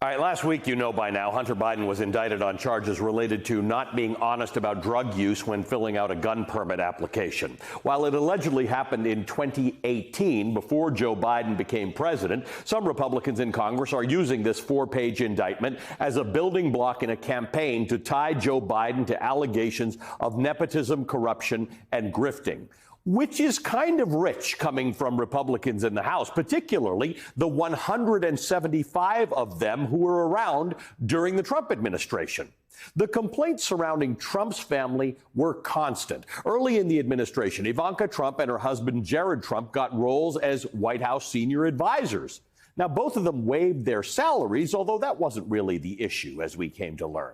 All right, last week, you know by now, Hunter Biden was indicted on charges related to not being honest about drug use when filling out a gun permit application. While it allegedly happened in 2018, before Joe Biden became president, some Republicans in Congress are using this four-page indictment as a building block in a campaign to tie Joe Biden to allegations of nepotism, corruption, and grifting, which is kind of rich coming from Republicans in the House, particularly the 175 of them who were around during the Trump administration. The complaints surrounding Trump's family were constant. Early in the administration, Ivanka Trump and her husband Jared Trump got roles as White House senior advisors. Now, both of them waived their salaries, although that wasn't really the issue, as we came to learn.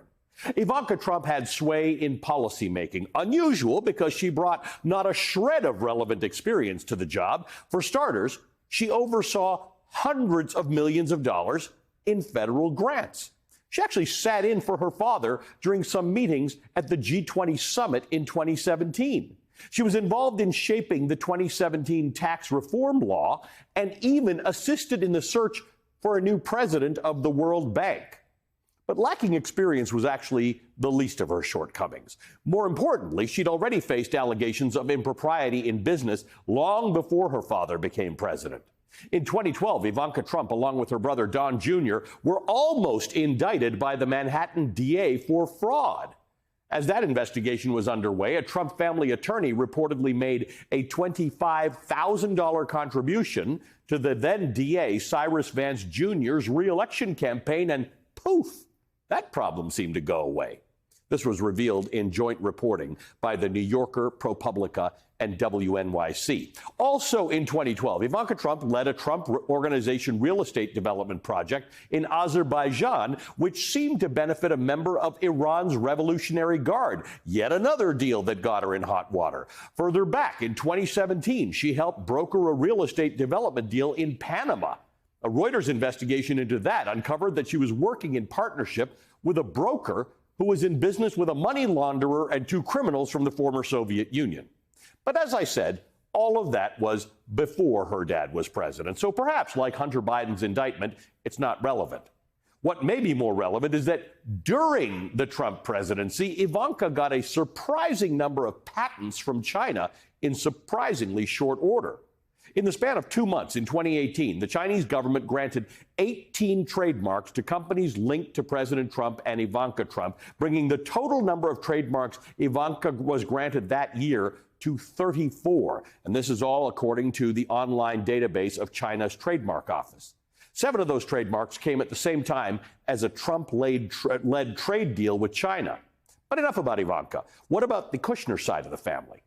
Ivanka Trump had sway in policymaking, unusual because she brought not a shred of relevant experience to the job. For starters, she oversaw hundreds of millions of dollars in federal grants. She actually sat in for her father during some meetings at the G20 summit in 2017. She was involved in shaping the 2017 tax reform law and even assisted in the search for a new president of the World Bank. But lacking experience was actually the least of her shortcomings. More importantly, she'd already faced allegations of impropriety in business long before her father became president. In 2012, Ivanka Trump, along with her brother Don Jr., were almost indicted by the Manhattan DA for fraud. As that investigation was underway, a Trump family attorney reportedly made a $25,000 contribution to the then DA Cyrus Vance Jr.'s reelection campaign, and poof, that problem seemed to go away. This was revealed in joint reporting by The New Yorker, ProPublica, and WNYC. Also in 2012, Ivanka Trump led a Trump Organization real estate development project in Azerbaijan, which seemed to benefit a member of Iran's Revolutionary Guard. Yet another deal that got her in hot water. Further back, in 2017, she helped broker a real estate development deal in Panama. A Reuters investigation into that uncovered that she was working in partnership with a broker who was in business with a money launderer and two criminals from the former Soviet Union. But as I said, all of that was before her dad was president. So perhaps, like Hunter Biden's indictment, it's not relevant. What may be more relevant is that during the Trump presidency, Ivanka got a surprising number of patents from China in surprisingly short order. In the span of 2 months in 2018, the Chinese government granted 18 trademarks to companies linked to President Trump and Ivanka Trump, bringing the total number of trademarks Ivanka was granted that year to 34. And this is all according to the online database of China's trademark office. 7 of those trademarks came at the same time as a Trump-led trade deal with China. But enough about Ivanka. What about the Kushner side of the family?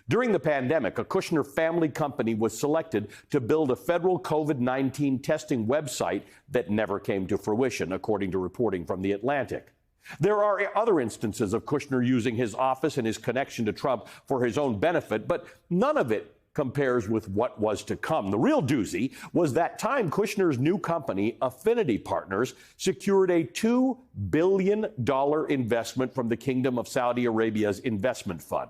During the pandemic, a Kushner family company was selected to build a federal COVID-19 testing website that never came to fruition, according to reporting from The Atlantic. There are other instances of Kushner using his office and his connection to Trump for his own benefit, but none of it compares with what was to come. The real doozy was that time Kushner's new company, Affinity Partners, secured a $2 billion investment from the Kingdom of Saudi Arabia's investment fund.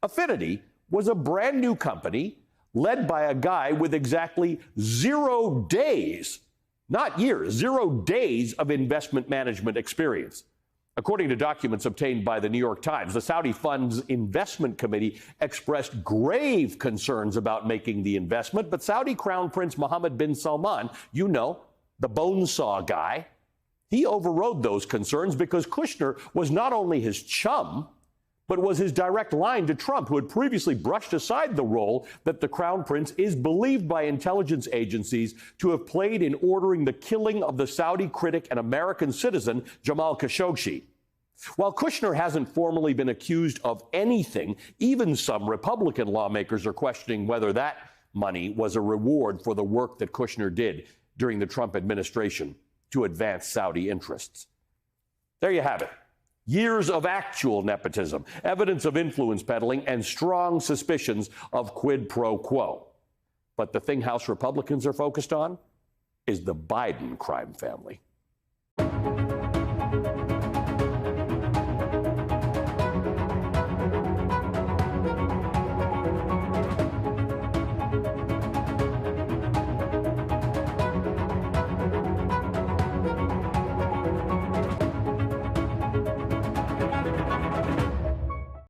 Affinity was a brand new company led by a guy with exactly 0 days, not years, 0 days of investment management experience. According to documents obtained by the New York Times, the Saudi fund's investment committee expressed grave concerns about making the investment, but Saudi Crown Prince Mohammed bin Salman, you know, the bone saw guy, he overrode those concerns because Kushner was not only his chum, but was his direct line to Trump, who had previously brushed aside the role that the Crown Prince is believed by intelligence agencies to have played in ordering the killing of the Saudi critic and American citizen Jamal Khashoggi. While Kushner hasn't formally been accused of anything, even some Republican lawmakers are questioning whether that money was a reward for the work that Kushner did during the Trump administration to advance Saudi interests. There you have it. Years of actual nepotism, evidence of influence peddling, and strong suspicions of quid pro quo. But the thing House Republicans are focused on is the Biden crime family.